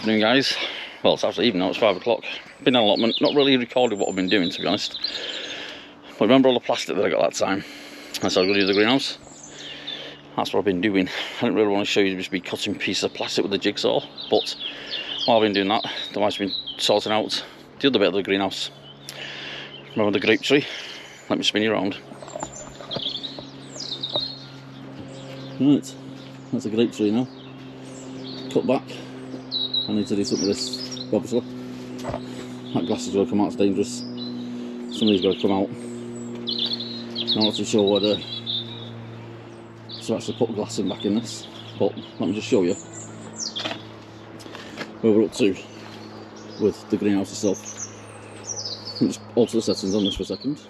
afternoon, guys. Well, it's actually even now, it's 5 o'clock. Been an allotment, not really recorded what I've been doing, to be honest. But remember all the plastic that I got that time? That's how I was going to do the greenhouse. That's what I've been doing. I didn't really want to show you just be cutting pieces of plastic with the jigsaw, but while I've been doing that, the wife's been sorting out the other bit of the greenhouse. Remember the grape tree? Let me spin you around. Right, that's a grape tree now. Cut back. I need to do something with this, obviously. That glass is going to come out, it's dangerous. Somebody's got to come out. I'm not too sure whether to actually put glass in back in this, but let me just show you where we're up to with the greenhouse itself. Let me just alter the settings on this for a second.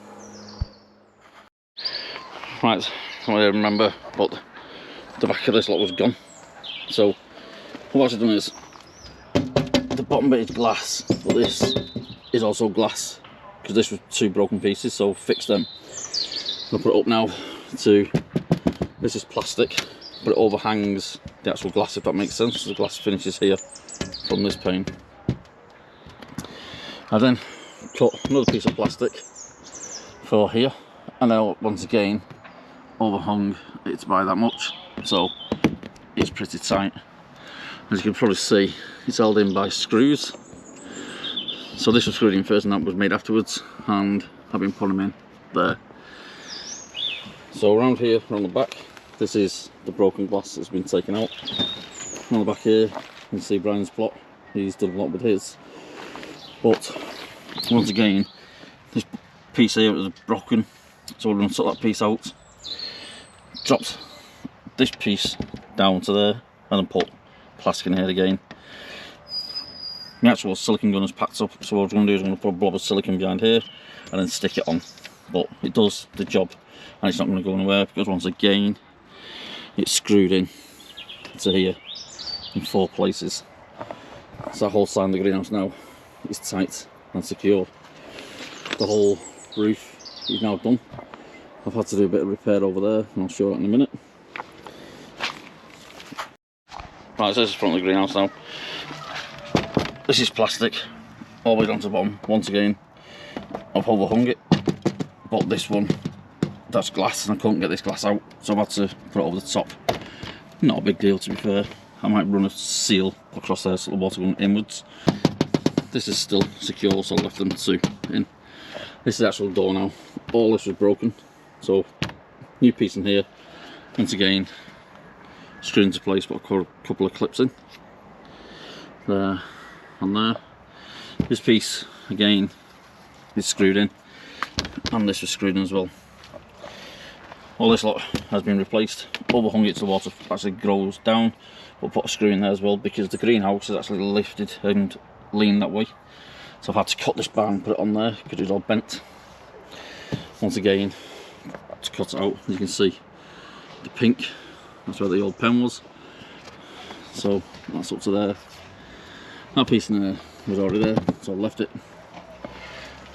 Right, I don't remember, but the back of this lot was gone. So what I've done is, the bottom bit is glass, but this is also glass, because this was 2 broken pieces, so fix them. I'll put it up now to, this is plastic, but it overhangs the actual glass, if that makes sense. So the glass finishes here from this pane. I then cut another piece of plastic for here, and then once again overhung it by that much, so it's pretty tight. As you can probably see, it's held in by screws. So this was screwed in first and that was made afterwards, and I've been putting them in there. So around here, around the back, this is the broken glass that's been taken out. On the back here, you can see Brian's plot. He's done a lot with his. But once again, this piece here was broken, so we're going to take that piece out. Dropped this piece down to there, and then put plastic in here again. The actual silicone gun is packed up, so what I'm going to do is I'm going to put a blob of silicone behind here and then stick it on. But it does the job, and it's not going to go anywhere because once again it's screwed in to here in 4 places. So that whole side of the greenhouse now is tight and secure. The whole roof is now done. I've had to do a bit of repair over there, and I'll show that in a minute. Right, so this is the front of the greenhouse now. This is plastic, all the way down to the bottom. Once again, I've overhung it, but this one, that's glass, and I couldn't get this glass out, so I've had to put it over the top. Not a big deal, to be fair. I might run a seal across there so the water going inwards. This is still secure, so I left them 2 in. This is the actual door now. All this was broken, so new piece in here. Once again, screwed into place, but a couple of clips in there and there. This piece again is screwed in, and this was screwed in as well. All this lot has been replaced. Overhung it so the water actually grows down, but put a screw in there as well because the greenhouse is actually lifted and leaned that way. So I've had to cut this bar and put it on there because it was all bent. Once again, to cut it out, you can see the pink, that's where the old pen was. So that's up to there. That piece in there was already there, so I left it.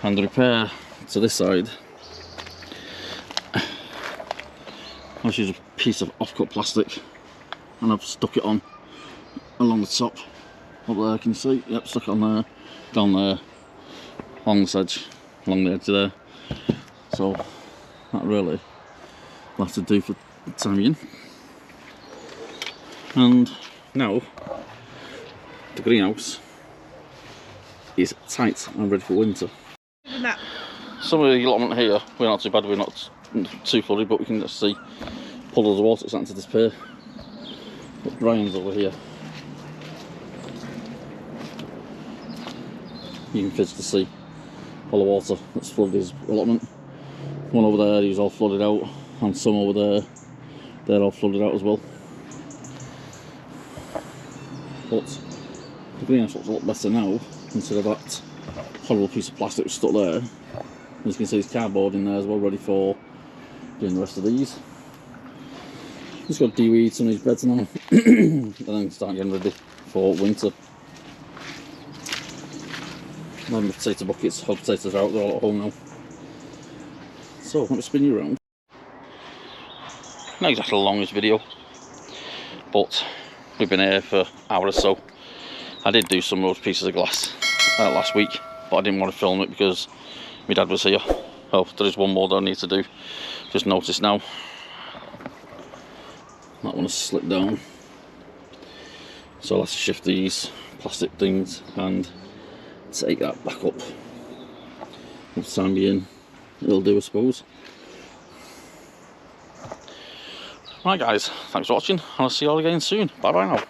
And the repair to this side, I've used a piece of off-cut plastic and I've stuck it on along the top. Up there, can you see? Yep, stuck it on there, down there, along this edge, along the edge there. So that really will have to do for the time being. And now the greenhouse is tight and ready for winter. Some of the allotment here, we're not too bad, we're not too flooded, but we can just see puddles of water starting to disappear. But Brian's over here, you can physically see all the water that's flooded his allotment. One over there, he's all flooded out, and some over there, they're all flooded out as well. But the greenhouse looks a lot better now, instead of that horrible piece of plastic that's stuck there. As you can see, there's cardboard in there as well, ready for doing the rest of these. Just got to de-weed some of these beds now, and then start getting ready for winter. My potato buckets, hot potatoes are out, they're all at home now. So, let me spin you around. Not exactly the longest video, but we've been here for an hour or so, I did do some of those pieces of glass last week, but I didn't want to film it because my dad was here. Oh, there is one more that I need to do. Just noticed now. That one has slipped down. So I'll have to shift these plastic things and take that back up. For the time being, it'll do, I suppose. Right guys, thanks for watching, and I'll see you all again soon. Bye bye now.